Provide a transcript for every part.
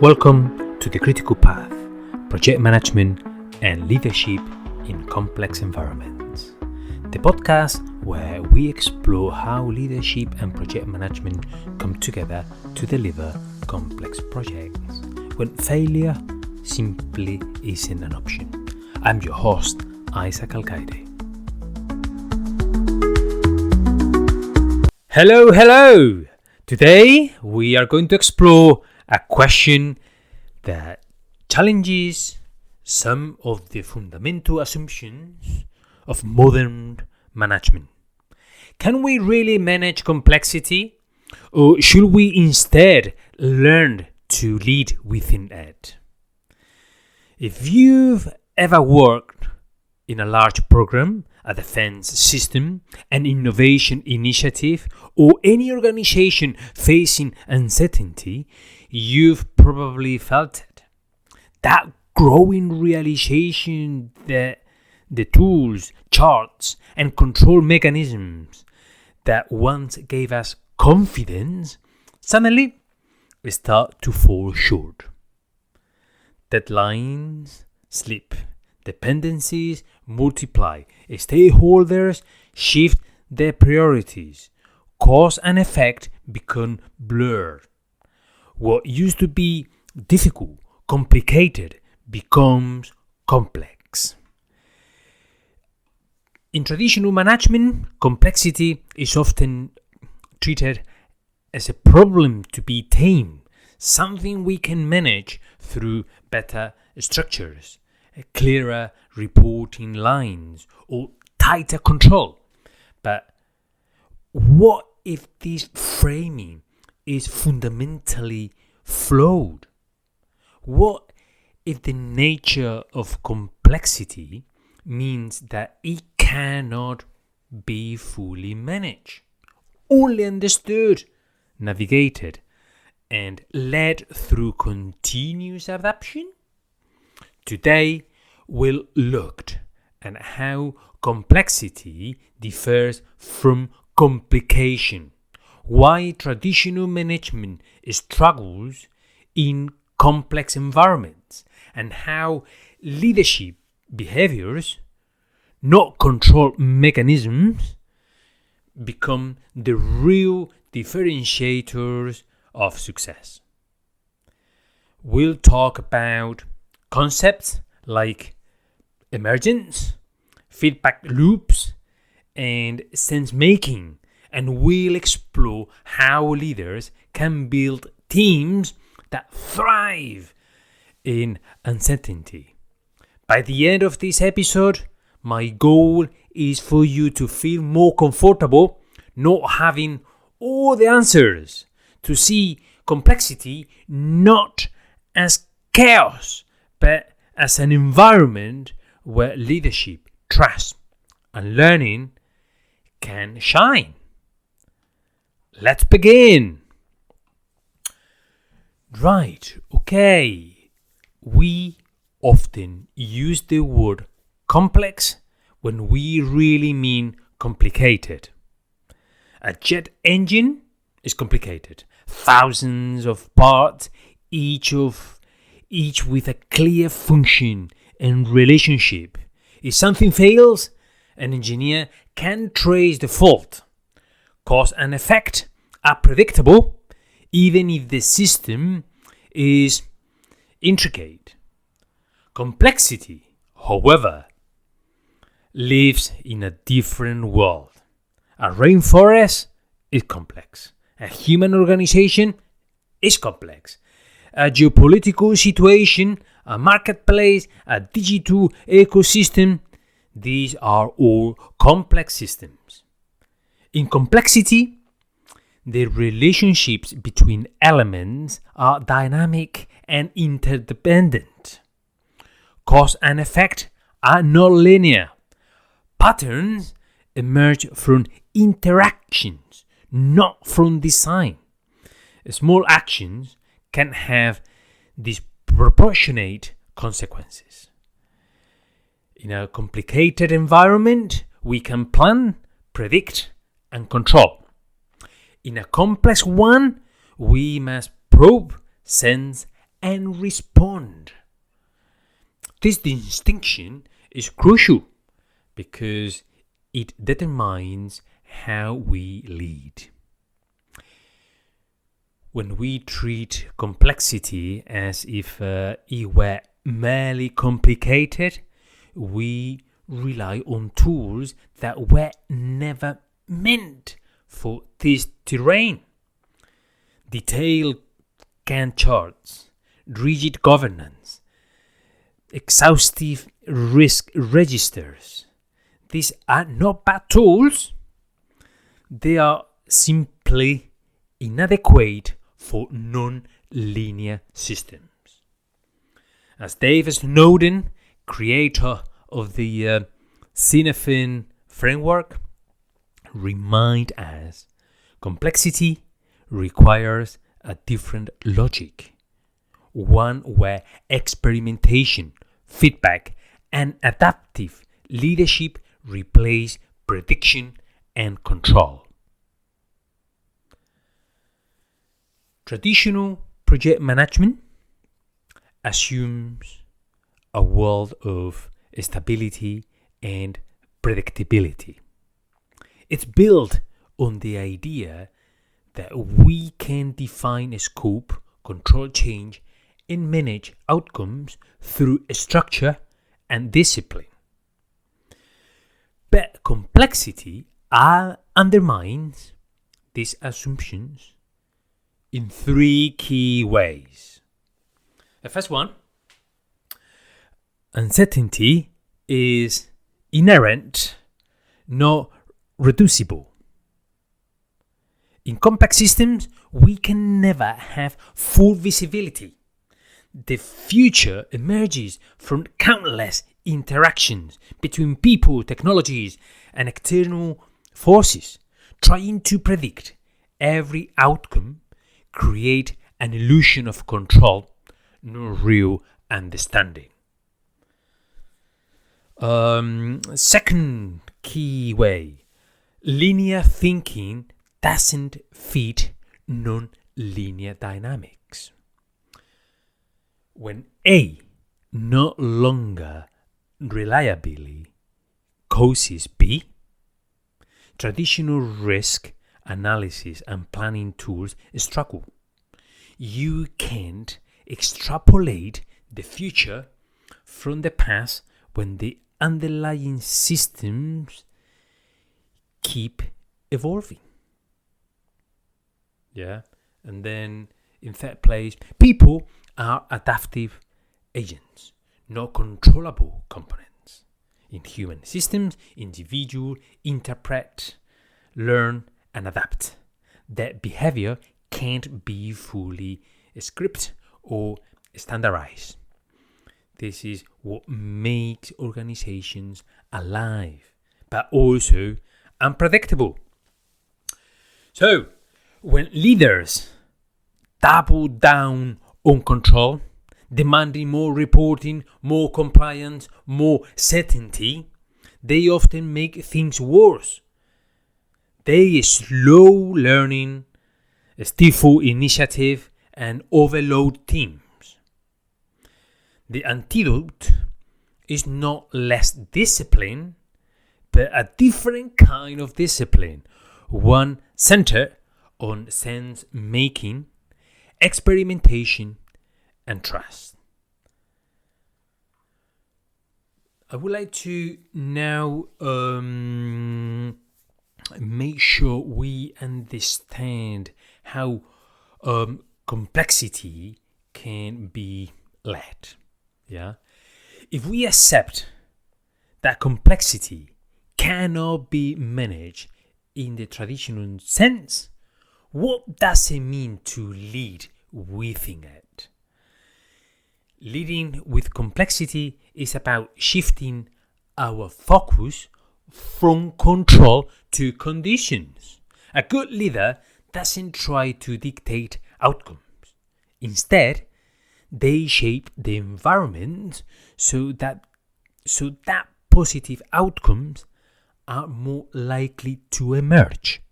Welcome to The Critical Path, Project Management and Leadership in Complex Environments, the podcast where we explore how leadership and project management come together to deliver complex projects when failure simply isn't an option. I'm your host, Isaac Alcaide. Hello! Today we are going to explore a question that challenges some of the fundamental assumptions of modern management. Can we really manage complexity, or should we instead learn to lead within it? If you've ever worked in a large program, a defense system, an innovation initiative, or any organization facing uncertainty, you've probably felt it. That growing realization that the tools, charts, and control mechanisms that once gave us confidence suddenly start to fall short. Deadlines slip. Dependencies multiply. Stakeholders shift their priorities. Cause and effect become blurred. What used to be difficult, complicated, becomes complex. In traditional management, complexity is often treated as a problem to be tamed, something we can manage through better structures, clearer reporting lines, or tighter control. But what if this framing is fundamentally flawed? What if the nature of complexity means that it cannot be fully managed, only understood, navigated, and led through continuous adaptation? Today, we'll look at how complexity differs from complication, why traditional management struggles in complex environments, and how leadership behaviors, not control mechanisms, become the real differentiators of success. We'll talk about concepts like emergence, feedback loops, and sense-making, and we'll explore how leaders can build teams that thrive in uncertainty. By the end of this episode, my goal is for you to feel more comfortable not having all the answers, to see complexity not as chaos, but as an environment where leadership, trust, and learning can shine. Let's begin. Right, okay. We often use the word complex when we really mean complicated. A jet engine is complicated. Thousands of parts, each with a clear function and relationship. If something fails, an engineer can trace the fault. Cause and effect are predictable, even if the system is intricate. Complexity, however, lives in a different world. A rainforest is complex. A human organization is complex. A geopolitical situation, a marketplace, a digital ecosystem, these are all complex systems. In complexity, the relationships between elements are dynamic and interdependent. Cause and effect are not linear. Patterns emerge from interactions, not from design. Small actions can have disproportionate consequences. In a complicated environment, we can plan, predict, and control. In a complex one, we must probe, sense, and respond. This distinction is crucial because it determines how we lead. When we treat complexity as if it were merely complicated, we rely on tools that were never meant for this terrain. Detailed Gantt charts, rigid governance, exhaustive risk registers. These are not bad tools. They are simply inadequate for non-linear systems. As Dave Snowden, creator of the Cinefin framework, remind us, complexity requires a different logic, one where experimentation, feedback, and adaptive leadership replace prediction and control. Traditional project management assumes a world of stability and predictability. It's built on the idea that we can define a scope, control change, and manage outcomes through structure and discipline. But complexity undermines these assumptions in three key ways. The first one, uncertainty is inherent, not reducible. In complex systems, we can never have full visibility. The future emerges from countless interactions between people, technologies, and external forces. Trying to predict every outcome creates an illusion of control, no real understanding. Second key way, linear thinking doesn't fit non-linear dynamics. When A no longer reliably causes B, traditional risk analysis and planning tools struggle. You can't extrapolate the future from the past when the underlying systems keep evolving. Yeah, and then in third place, people are adaptive agents, not controllable components. In human systems, individuals interpret, learn, and adapt. Their behavior can't be fully scripted or standardized. This is what makes organizations alive, but also unpredictable. So, when leaders double down on control, demanding more reporting, more compliance, more certainty, they often make things worse. They slow learning, stifle initiative, and overload teams. The antidote is not less discipline, but a different kind of discipline, one centered on sense making, experimentation, and trust. I would like to now make sure we understand how complexity can be led. Yeah, if we accept that complexity cannot be managed in the traditional sense, what does it mean to lead within it? Leading with complexity is about shifting our focus from control to conditions. A good leader doesn't try to dictate outcomes. Instead, they shape the environment so that positive outcomes are more likely to emerge.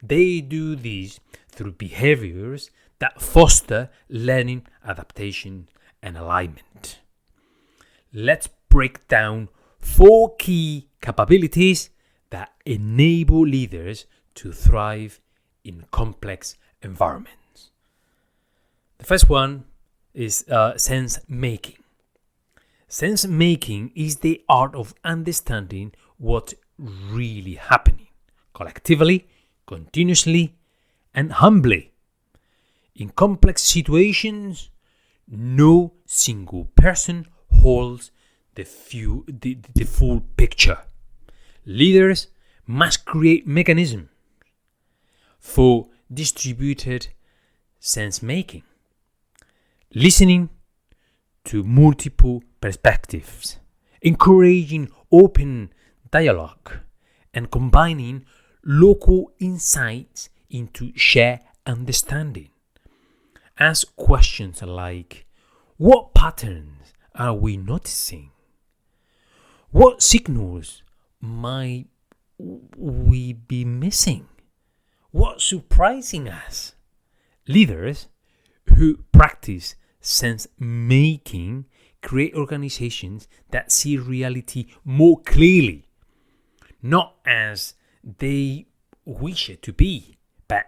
They do this through behaviors that foster learning, adaptation, and alignment. Let's break down 4 key capabilities that enable leaders to thrive in complex environments. The first one is sense making. Sense making is the art of understanding what's really happening, collectively, continuously, and humbly. In complex situations, no single person holds the full picture. Leaders must create mechanisms for distributed sense making, listening to multiple perspectives, encouraging open dialogue, and combining local insights into shared understanding. Ask questions like, what patterns are we noticing? What signals might we be missing? What's surprising us? Leaders who practice sense making create organizations that see reality more clearly, not as they wish it to be, but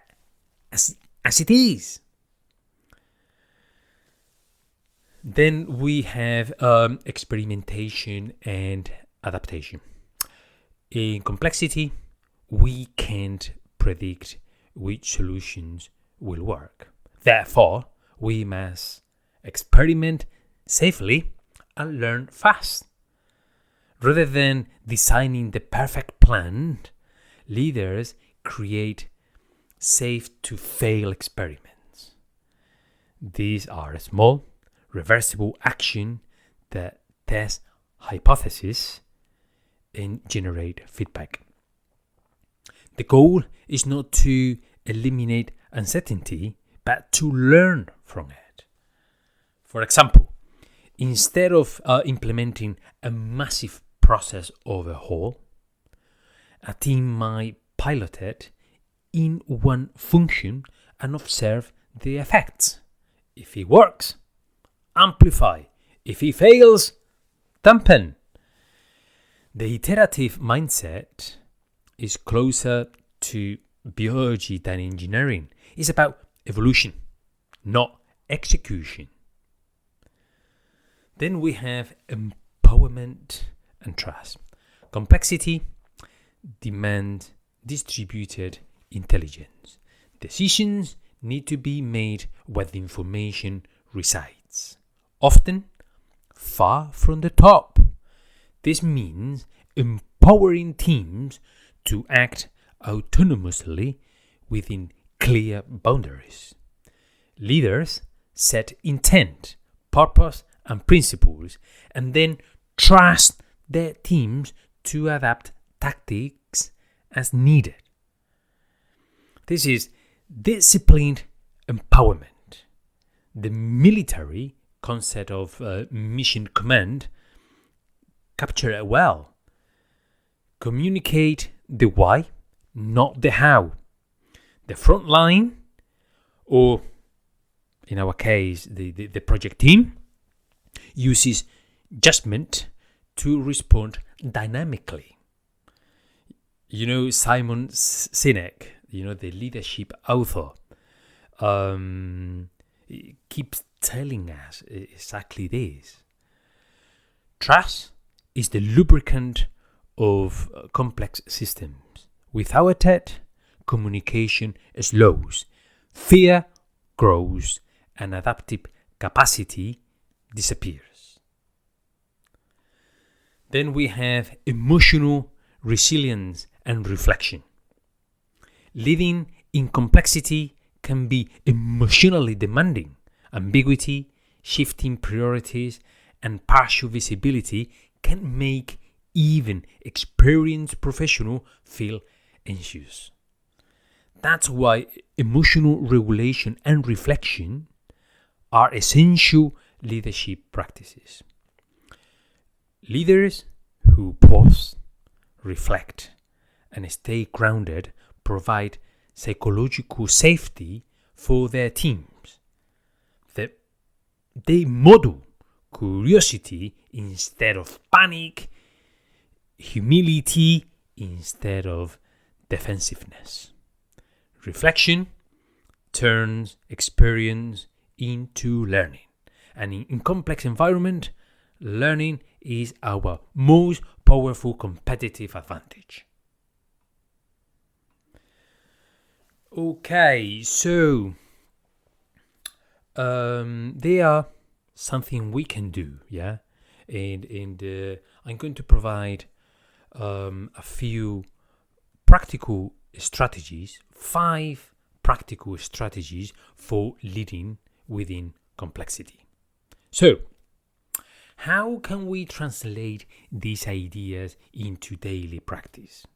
as it is. Then we have experimentation and adaptation. In complexity, we can't predict which solutions will work. Therefore, we must experiment safely and learn fast. Rather than designing the perfect plan, leaders create safe-to-fail experiments. These are small, reversible actions that test hypotheses and generate feedback. The goal is not to eliminate uncertainty, but to learn from it. For example, instead of implementing a massive process overhaul, a team might pilot it in one function and observe the effects. If it works, amplify. If it fails, dampen. The iterative mindset is closer to biology than engineering. It's about evolution, not execution. Then we have empowerment and trust. Complexity demands distributed intelligence. Decisions need to be made where the information resides, often far from the top. This means empowering teams to act autonomously within clear boundaries. Leaders set intent, purpose, and principles, and then trust their teams to adapt tactics as needed. This is disciplined empowerment. The military concept of mission command capture it well. Communicate the why, not the how. The front line, or in our case, the project team, uses judgment to respond dynamically. Simon Sinek, the leadership author, keeps telling us exactly this. Trust is the lubricant of complex systems. Without it, communication slows, fear grows, and adaptive capacity disappears. Then we have emotional resilience and reflection. Living in complexity can be emotionally demanding. Ambiguity, shifting priorities, and partial visibility can make even experienced professionals feel anxious. That's why emotional regulation and reflection are essential leadership practices. Leaders who pause, reflect, and stay grounded provide psychological safety for their teams. they model curiosity instead of panic, humility instead of defensiveness. Reflection turns experience into learning. And in complex environment, learning is our most powerful competitive advantage. Okay, so there are something we can do, yeah, and I'm going to provide a few practical strategies, 5 practical strategies for leading within complexity. So, how can we translate these ideas into daily practice?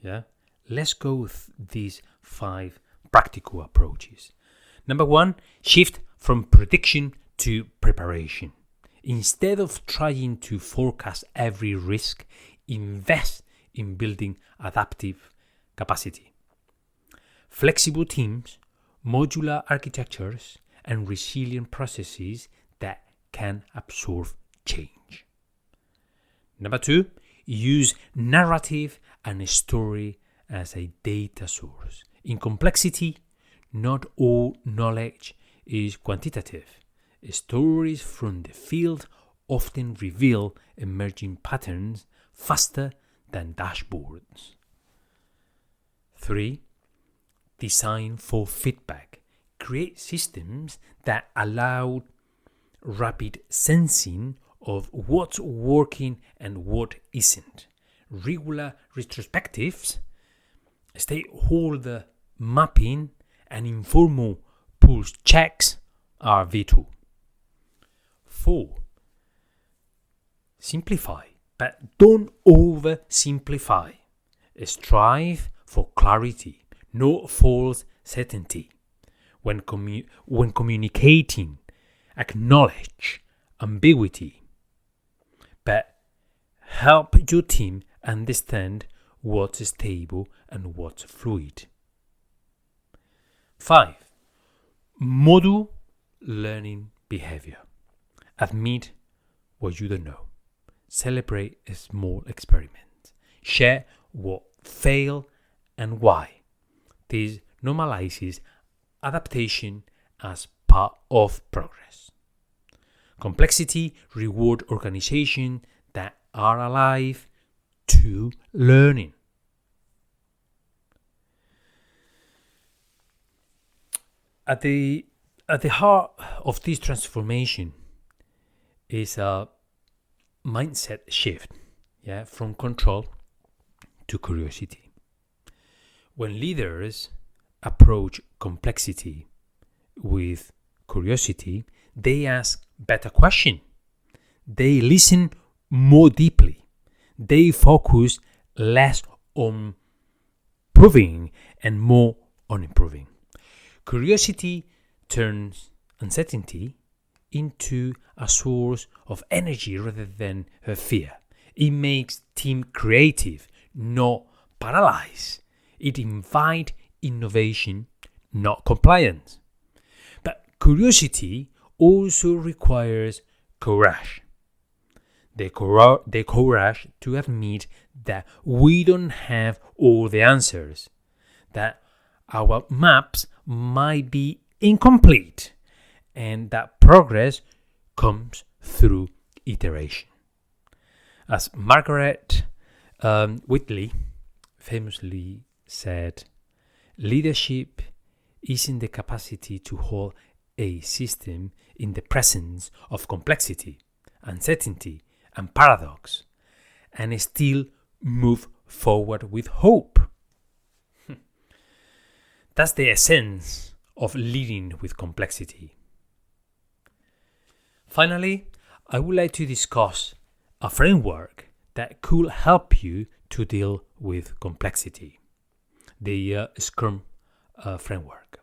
Yeah, let's go with these 5 practical approaches. Number 1, shift from prediction to preparation. Instead of trying to forecast every risk, invest in building adaptive capacity. Flexible teams, modular architectures, and resilient processes that can absorb change. Number 2, use narrative and story as a data source. In complexity, not all knowledge is quantitative. Stories from the field often reveal emerging patterns faster than dashboards. 3, design for feedback. Create systems that allow rapid sensing of what's working and what isn't. Regular retrospectives, stakeholder mapping, and informal pulse checks are vital. 4, simplify, but don't oversimplify. Strive for clarity, no false certainty. When communicating, acknowledge ambiguity, but help your team understand what's stable and what's fluid. 5, model learning behavior. Admit what you don't know. Celebrate a small experiment. Share what failed and why. This normalizes adaptation as part of progress. Complexity reward organizations that are alive to learning. At the heart of this transformation is a mindset shift, from control to curiosity. When leaders approach complexity with curiosity, they ask better questions. They listen more deeply. They focus less on proving and more on improving. Curiosity turns uncertainty into a source of energy rather than fear. It makes team creative, not paralyzed. It invites innovation, not compliance. But curiosity also requires courage. The courage to admit that we don't have all the answers, that our maps might be incomplete, and that progress comes through iteration. As Margaret Whitley famously said, leadership is in the capacity to hold a system in the presence of complexity, uncertainty, and paradox, and still move forward with hope. That's the essence of leading with complexity. Finally, I would like to discuss a framework that could help you to deal with complexity, the Scrum framework.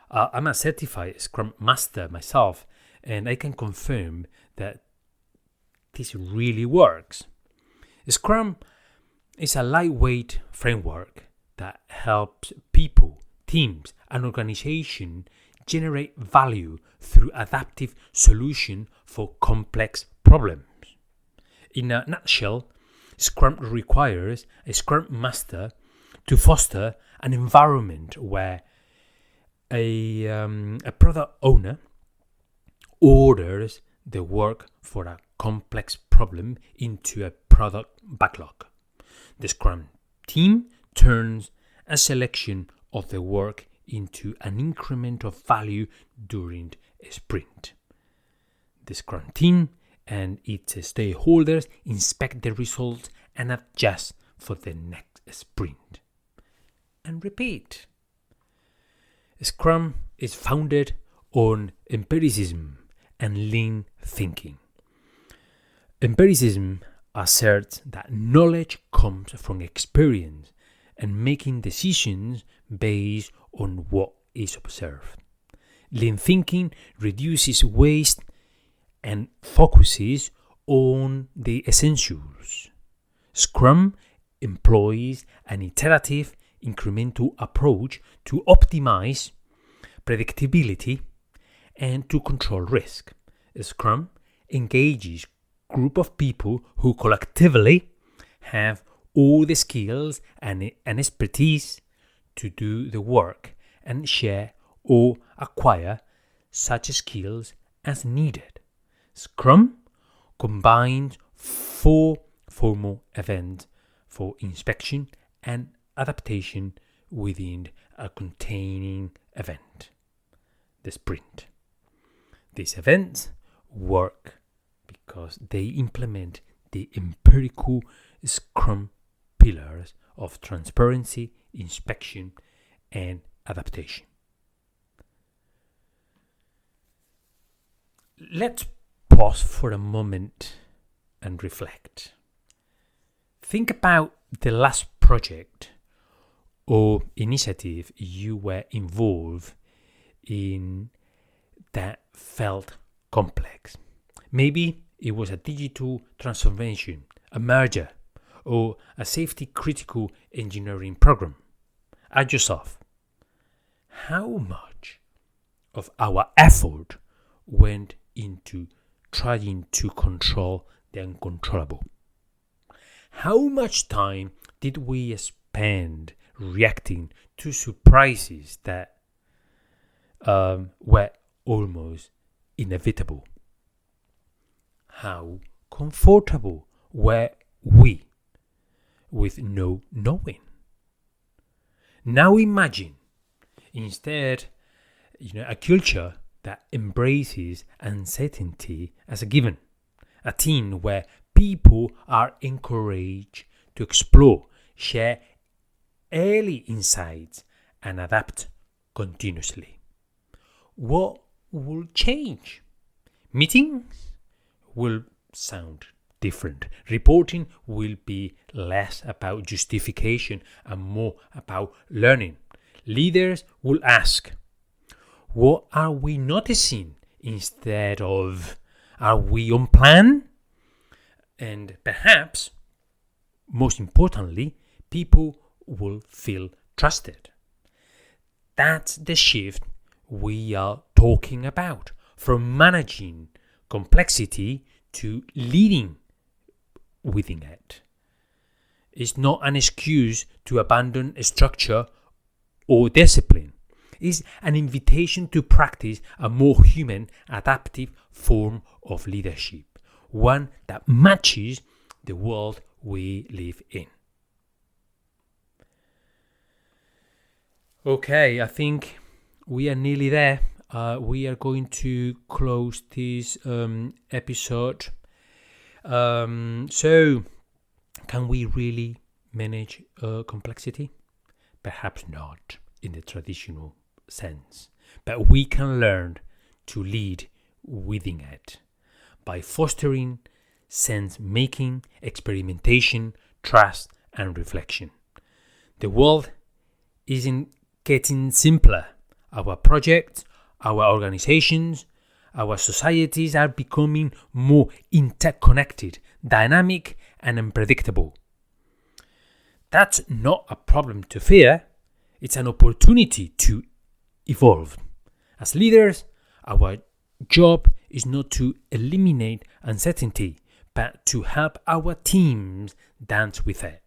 I'm a certified Scrum Master myself, and I can confirm that this really works. Scrum is a lightweight framework that helps people, teams, and organizations generate value through adaptive solution for complex problems. In a nutshell, Scrum requires a Scrum Master to foster an environment where a product owner orders the work for a complex problem into a product backlog. The Scrum team turns a selection of the work into an increment of value during a sprint. The Scrum team and its stakeholders inspect the results and adjust for the next sprint. And repeat. Scrum is founded on empiricism and lean thinking. Empiricism asserts that knowledge comes from experience and making decisions based on what is observed. Lean thinking reduces waste and focuses on the essentials. Scrum employs an iterative, incremental approach to optimize predictability and to control risk. Scrum engages a group of people who collectively have all the skills and expertise to do the work and share or acquire such skills as needed. Scrum combines 4 formal events for inspection and adaptation within a containing event, the sprint. These events work because they implement the empirical Scrum pillars of transparency, inspection, and adaptation. Let's pause for a moment and reflect. Think about the last project or initiative you were involved in that felt complex. Maybe it was a digital transformation, a merger, or a safety-critical engineering program. Ask yourself, how much of our effort went into trying to control the uncontrollable? How much time did we spend reacting to surprises that were almost inevitable? How comfortable were we with no knowing? Now imagine instead, a culture that embraces uncertainty as a given, a team where people are encouraged to explore, share early insights, and adapt continuously. What will change? Meetings will sound different. Reporting will be less about justification and more about learning. Leaders will ask, what are we noticing instead of, are we on plan? And perhaps, most importantly, people will feel trusted. That's the shift we are talking about, from managing complexity to leading within it. It's not an excuse to abandon structure or discipline. It's an invitation to practice a more human, adaptive form of leadership, one that matches the world we live in. Okay, I think we are nearly there. We are going to close this episode. So, can we really manage complexity? Perhaps not in the traditional sense, but we can learn to lead within it by fostering sense-making, experimentation, trust, and reflection. The world isn't getting simpler. Our projects, our organizations, our societies are becoming more interconnected, dynamic, and unpredictable. That's not a problem to fear. It's an opportunity to evolve. As leaders, our job is not to eliminate uncertainty, but to help our teams dance with it,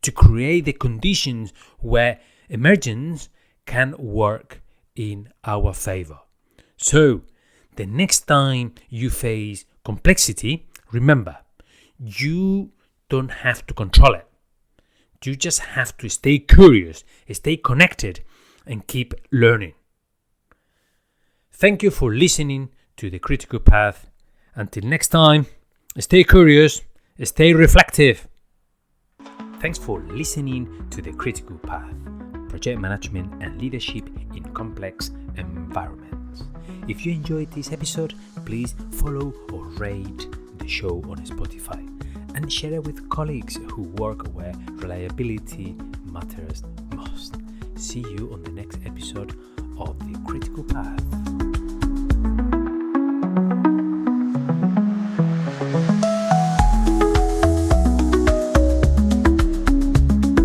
to create the conditions where emergence can work in our favor. So, the next time you face complexity, remember, you don't have to control it. You just have to stay curious, stay connected, and keep learning. Thank you for listening to The Critical Path. Until next time, stay curious, stay reflective. Thanks for listening to The Critical Path, project management and leadership in complex environments. If you enjoyed this episode, please follow or rate the show on Spotify and share it with colleagues who work where reliability matters most. See you on the next episode of The Critical Path.